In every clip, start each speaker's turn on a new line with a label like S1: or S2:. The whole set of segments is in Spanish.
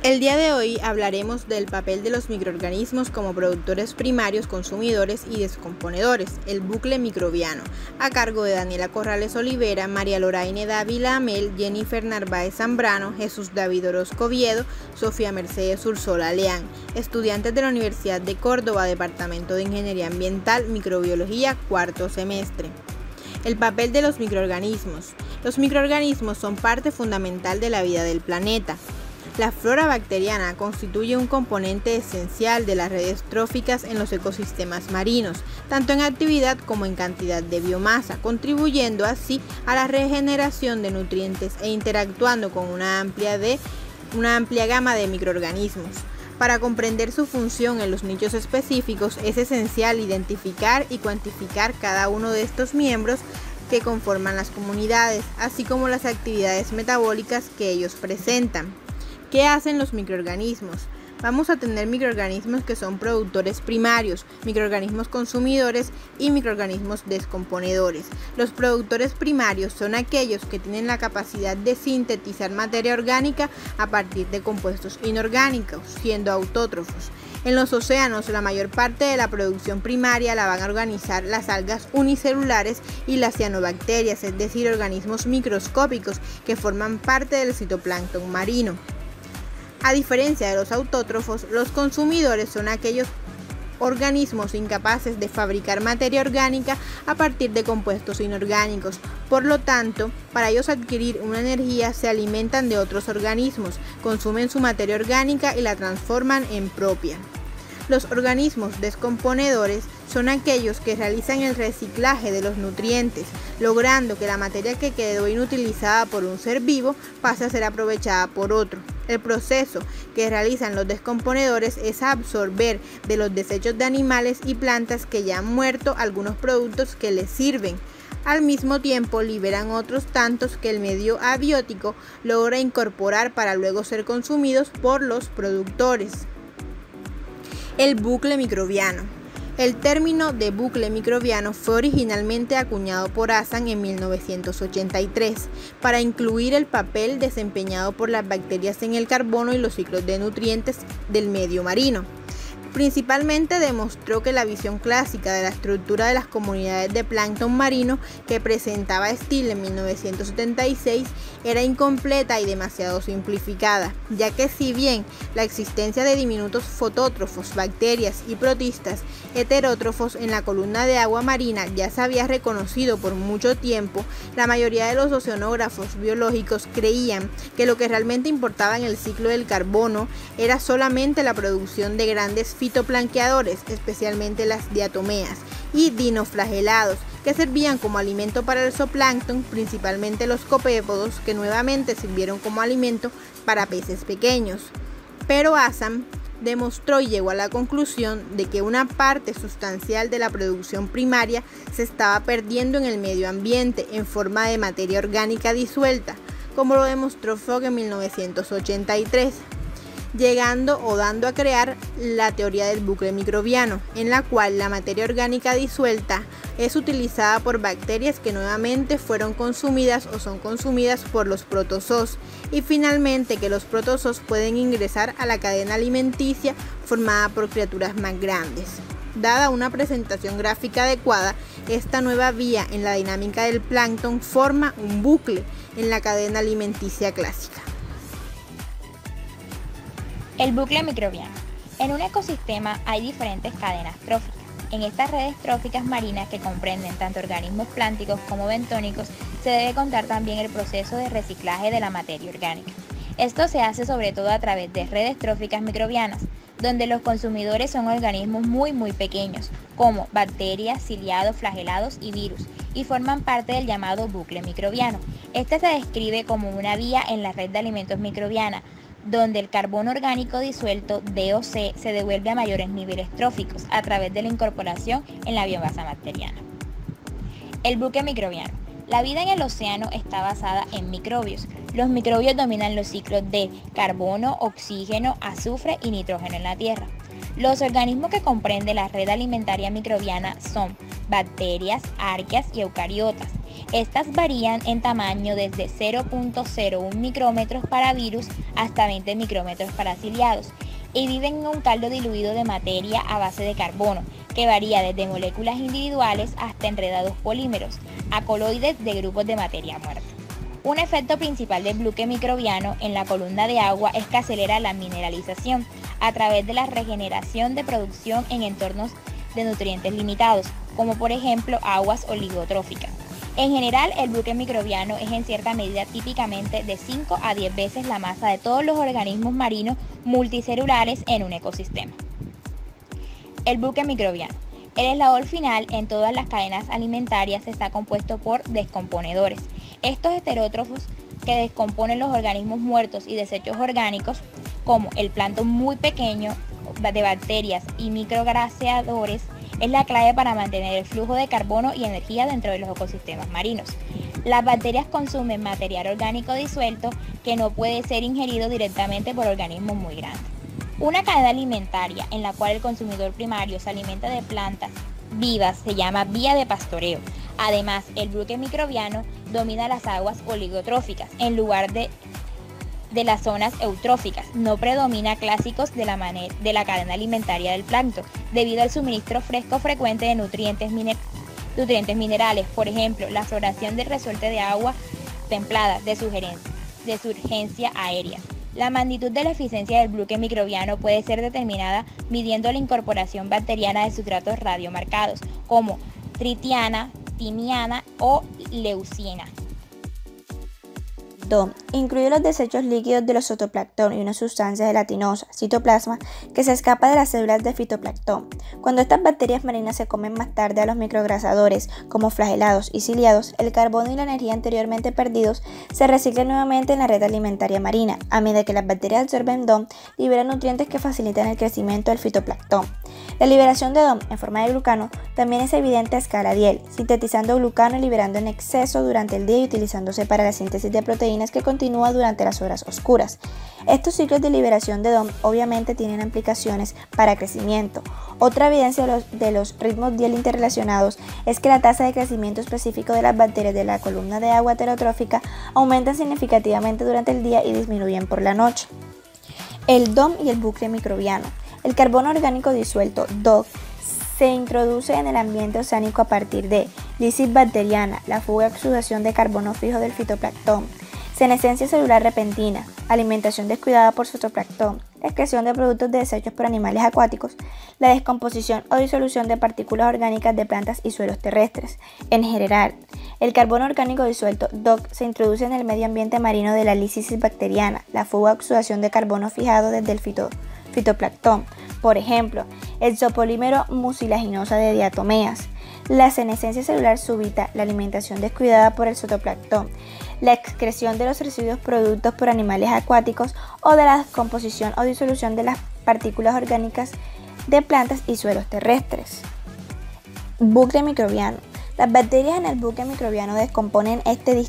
S1: El día de hoy hablaremos del papel de los microorganismos como productores primarios, consumidores y descomponedores, el bucle microbiano, a cargo de Daniela Corrales Olivera, María Loraine Dávila Amel, Jennifer Narváez Zambrano, Jesús David Orozco Oviedo, Sofía Mercedes Ursola Leán, estudiantes de la Universidad de Córdoba, Departamento de Ingeniería Ambiental, Microbiología, cuarto semestre. El papel de los microorganismos. Los microorganismos son parte fundamental de la vida del planeta. La flora bacteriana constituye un componente esencial de las redes tróficas en los ecosistemas marinos, tanto en actividad como en cantidad de biomasa, contribuyendo así a la regeneración de nutrientes e interactuando con una amplia gama de microorganismos. Para comprender su función en los nichos específicos, es esencial identificar y cuantificar cada uno de estos miembros que conforman las comunidades, así como las actividades metabólicas que ellos presentan. ¿Qué hacen los microorganismos? Vamos a tener microorganismos que son productores primarios, microorganismos consumidores y microorganismos descomponedores. Los productores primarios son aquellos que tienen la capacidad de sintetizar materia orgánica a partir de compuestos inorgánicos, siendo autótrofos. En los océanos, la mayor parte de la producción primaria la van a organizar las algas unicelulares y las cianobacterias, es decir, organismos microscópicos que forman parte del citoplancton marino. A diferencia de los autótrofos, los consumidores son aquellos organismos incapaces de fabricar materia orgánica a partir de compuestos inorgánicos. Por lo tanto, para ellos adquirir una energía se alimentan de otros organismos, consumen su materia orgánica y la transforman en propia. Los organismos descomponedores son aquellos que realizan el reciclaje de los nutrientes, logrando que la materia que quedó inutilizada por un ser vivo pase a ser aprovechada por otro. El proceso que realizan los descomponedores es absorber de los desechos de animales y plantas que ya han muerto algunos productos que les sirven. Al mismo tiempo liberan otros tantos que el medio abiótico logra incorporar para luego ser consumidos por los productores. El bucle microbiano. El término de bucle microbiano fue originalmente acuñado por Assan en 1983 para incluir el papel desempeñado por las bacterias en el carbono y los ciclos de nutrientes del medio marino. Principalmente demostró que la visión clásica de la estructura de las comunidades de plancton marino que presentaba Steele en 1976 era incompleta y demasiado simplificada, ya que si bien la existencia de diminutos fotótrofos, bacterias y protistas heterótrofos en la columna de agua marina ya se había reconocido por mucho tiempo, la mayoría de los oceanógrafos biológicos creían que lo que realmente importaba en el ciclo del carbono era solamente la producción de grandes fitoplanqueadores, especialmente las diatomeas, y dinoflagelados, que servían como alimento para el zooplancton, principalmente los copépodos, que nuevamente sirvieron como alimento para peces pequeños. Pero Assan demostró y llegó a la conclusión de que una parte sustancial de la producción primaria se estaba perdiendo en el medio ambiente en forma de materia orgánica disuelta, como lo demostró Fogg en 1983. Llegando o dando a crear la teoría del bucle microbiano, en la cual la materia orgánica disuelta es utilizada por bacterias que nuevamente fueron consumidas o son consumidas por los protozoos, y finalmente que los protozoos pueden ingresar a la cadena alimenticia formada por criaturas más grandes. Dada una presentación gráfica adecuada, esta nueva vía en la dinámica del plancton forma un bucle en la cadena alimenticia clásica.
S2: El bucle microbiano. En un ecosistema hay diferentes cadenas tróficas. En estas redes tróficas marinas, que comprenden tanto organismos plánticos como bentónicos, se debe contar también el proceso de reciclaje de la materia orgánica. Esto se hace sobre todo a través de redes tróficas microbianas, donde los consumidores son organismos muy pequeños, como bacterias, ciliados, flagelados y virus, y forman parte del llamado bucle microbiano. Este se describe como una vía en la red de alimentos microbiana, donde el carbono orgánico disuelto, DOC, se devuelve a mayores niveles tróficos a través de la incorporación en la biomasa bacteriana. El bucle microbiano. La vida en el océano está basada en microbios. Los microbios dominan los ciclos de carbono, oxígeno, azufre y nitrógeno en la Tierra. Los organismos que comprende la red alimentaria microbiana son bacterias, arqueas y eucariotas. Estas varían en tamaño desde 0.01 micrómetros para virus hasta 20 micrómetros para ciliados y viven en un caldo diluido de materia a base de carbono, que varía desde moléculas individuales hasta enredados polímeros, a coloides de grupos de materia muerta. Un efecto principal del bucle microbiano en la columna de agua es que acelera la mineralización a través de la regeneración de producción en entornos de nutrientes limitados, como por ejemplo aguas oligotróficas. En general, el bucle microbiano es en cierta medida típicamente de 5 a 10 veces la masa de todos los organismos marinos multicelulares en un ecosistema. El bucle microbiano. El eslabón final en todas las cadenas alimentarias está compuesto por descomponedores. Estos heterótrofos que descomponen los organismos muertos y desechos orgánicos, como el plancton muy pequeño de bacterias y microgaseadores, es la clave para mantener el flujo de carbono y energía dentro de los ecosistemas marinos. Las bacterias consumen material orgánico disuelto que no puede ser ingerido directamente por organismos muy grandes. Una cadena alimentaria en la cual el consumidor primario se alimenta de plantas vivas se llama vía de pastoreo. Además, el bucle microbiano domina las aguas oligotróficas en lugar de las zonas eutróficas. No predomina clásicos de la cadena alimentaria del plancton, debido al suministro fresco frecuente de nutrientes minerales, por ejemplo, la floración del resorte de agua templada de surgencia aérea. La magnitud de la eficiencia del bucle microbiano puede ser determinada midiendo la incorporación bacteriana de sustratos radiomarcados, como tritiana, timiana o leucina.
S3: DOM incluye los desechos líquidos de los zooplancton y una sustancia gelatinosa, citoplasma, que se escapa de las células de fitoplancton. Cuando estas bacterias marinas se comen más tarde a los microgaseadores, como flagelados y ciliados, el carbono y la energía anteriormente perdidos se reciclan nuevamente en la red alimentaria marina. A medida que las bacterias absorben DOM, liberan nutrientes que facilitan el crecimiento del fitoplancton. La liberación de DOM en forma de glucano también es evidente a escala Diel, sintetizando glucano y liberando en exceso durante el día y utilizándose para la síntesis de proteínas que continúa durante las horas oscuras. Estos ciclos de liberación de DOM obviamente tienen implicaciones para crecimiento. Otra evidencia de los ritmos Diel interrelacionados es que la tasa de crecimiento específico de las bacterias de la columna de agua heterotrófica aumentan significativamente durante el día y disminuyen por la noche. El DOM y el bucle microbiano. El carbono orgánico disuelto, DOC, se introduce en el ambiente oceánico a partir de lisis bacteriana, la fuga y exudación de carbono fijo del fitoplancton, senescencia celular repentina, alimentación descuidada por fitoplancton, excreción de productos de desechos por animales acuáticos, la descomposición o disolución de partículas orgánicas de plantas y suelos terrestres. En general, el carbono orgánico disuelto, DOC, se introduce en el medio ambiente marino de la lisis bacteriana, la fuga y exudación de carbono fijado desde el fitoplancton, por ejemplo, el isopolímero mucilaginosa de diatomeas, la senescencia celular súbita, la alimentación descuidada por el zooplancton, la excreción de los residuos productos por animales acuáticos o de la descomposición o disolución de las partículas orgánicas de plantas y suelos terrestres. Bucle microbiano. Las bacterias en el bucle microbiano descomponen este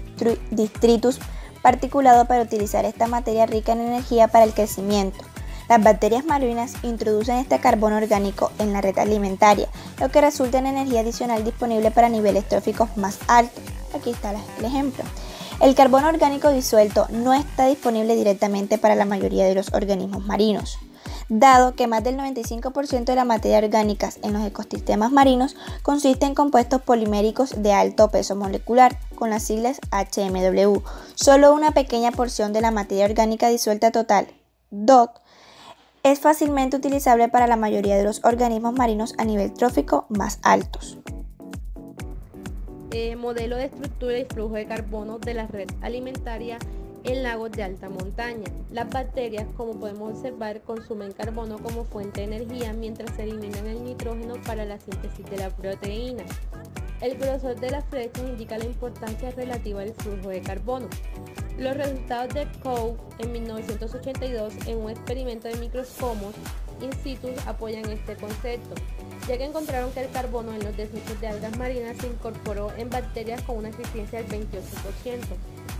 S3: detritus particulado para utilizar esta materia rica en energía para el crecimiento. Las bacterias marinas introducen este carbono orgánico en la red alimentaria, lo que resulta en energía adicional disponible para niveles tróficos más altos. Aquí está el ejemplo. El carbono orgánico disuelto no está disponible directamente para la mayoría de los organismos marinos, dado que más del 95% de la materia orgánica en los ecosistemas marinos consiste en compuestos poliméricos de alto peso molecular, con las siglas HMW. Solo una pequeña porción de la materia orgánica disuelta total, DOC, es fácilmente utilizable para la mayoría de los organismos marinos a nivel trófico más altos.
S4: Modelo de estructura y flujo de carbono de la red alimentaria en lagos de alta montaña. Las bacterias, como podemos observar, consumen carbono como fuente de energía mientras se eliminan el nitrógeno para la síntesis de la proteína. El grosor de las flechas indica la importancia relativa al flujo de carbono. Los resultados de Coe en 1982 en un experimento de microscomos in situ apoyan este concepto, ya que encontraron que el carbono en los desechos de algas marinas se incorporó en bacterias con una eficiencia del 28%,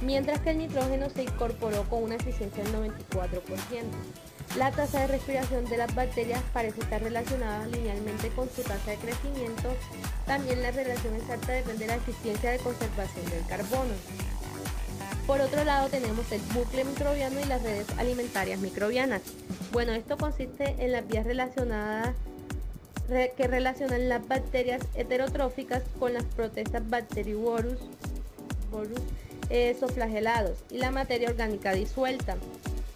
S4: mientras que el nitrógeno se incorporó con una eficiencia del 94%. La tasa de respiración de las bacterias parece estar relacionada linealmente con su tasa de crecimiento. También la relación exacta depende de la eficiencia de conservación del carbono. Por otro lado tenemos el bucle microbiano y las redes alimentarias microbianas. Bueno, esto consiste en las vías relacionadas que relacionan las bacterias heterotróficas con las protestas Bacterovirus flagelados y la materia orgánica disuelta.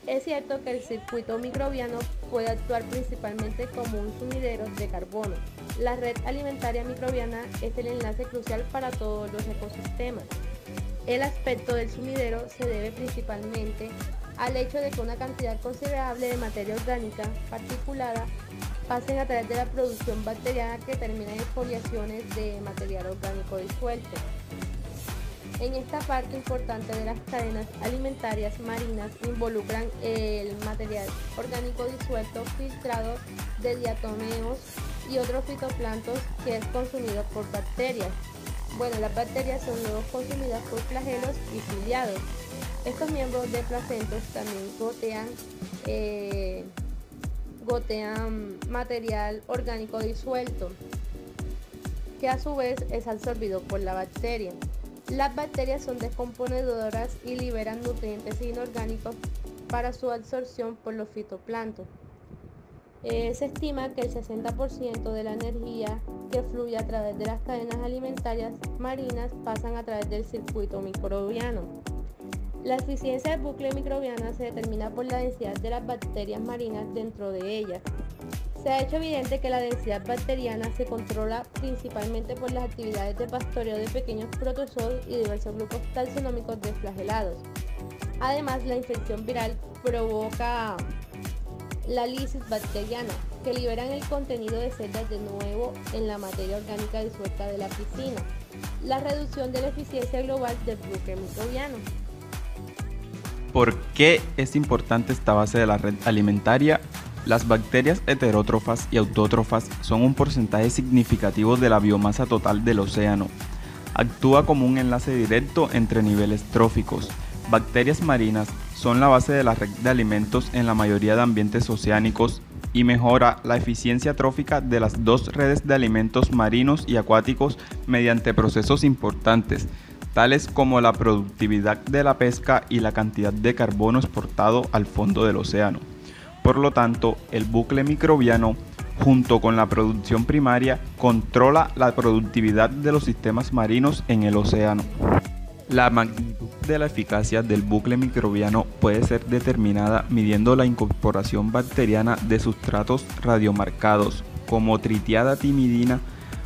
S4: Es cierto que el circuito microbiano puede actuar principalmente como un sumidero de carbono. La red alimentaria microbiana es el enlace crucial para todos los ecosistemas. El aspecto del sumidero se debe principalmente al hecho de que una cantidad considerable de materia orgánica particulada pasen a través de la producción bacteriana que termina en exfoliaciones de material orgánico disuelto. En esta parte importante de las cadenas alimentarias marinas involucran el material orgánico disuelto filtrado de diatomeos y otros fitoplancton que es consumido por bacterias. Bueno, las bacterias son luego consumidas por flagelos y ciliados. Estos miembros de placentos también gotean material orgánico disuelto, que a su vez es absorbido por la bacteria. Las bacterias son descomponedoras y liberan nutrientes inorgánicos para su absorción por los fitoplancton. Se estima que el 60% de la energía que fluye a través de las cadenas alimentarias marinas pasan a través del circuito microbiano. La eficiencia del bucle microbiano se determina por la densidad de las bacterias marinas dentro de ellas. Se ha hecho evidente que la densidad bacteriana se controla principalmente por las actividades de pastoreo de pequeños protozoos y diversos grupos taxonómicos de flagelados. Además, la infección viral provoca la lisis bacteriana, que liberan el contenido de celdas de nuevo en la materia orgánica disuelta de la piscina. La reducción de la eficiencia global del bucle microbiano.
S5: ¿Por qué es importante esta base de la red alimentaria? Las bacterias heterótrofas y autótrofas son un porcentaje significativo de la biomasa total del océano. Actúa como un enlace directo entre niveles tróficos. Bacterias marinas son la base de la red de alimentos en la mayoría de ambientes oceánicos y mejora la eficiencia trófica de las dos redes de alimentos marinos y acuáticos mediante procesos importantes, tales como la productividad de la pesca y la cantidad de carbono exportado al fondo del océano. Por lo tanto, el bucle microbiano, junto con la producción primaria, controla la productividad de los sistemas marinos en el océano. La magnitud de la eficacia del bucle microbiano puede ser determinada midiendo la incorporación bacteriana de sustratos radiomarcados, como tritiada timidina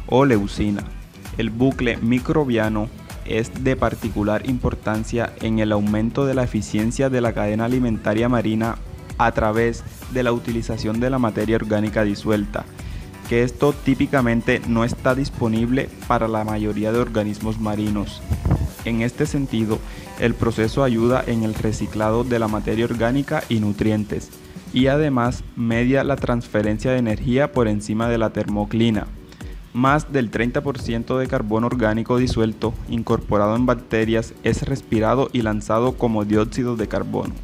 S5: o leucina. El bucle microbiano es de particular importancia en el aumento de la eficiencia de la cadena alimentaria marina a través de la utilización de la materia orgánica disuelta, que esto típicamente no está disponible para la mayoría de organismos marinos. En este sentido, el proceso ayuda en el reciclado de la materia orgánica y nutrientes, y además media la transferencia de energía por encima de la termoclina. Más del 30% de carbono orgánico disuelto incorporado en bacterias es respirado y lanzado como dióxido de carbono.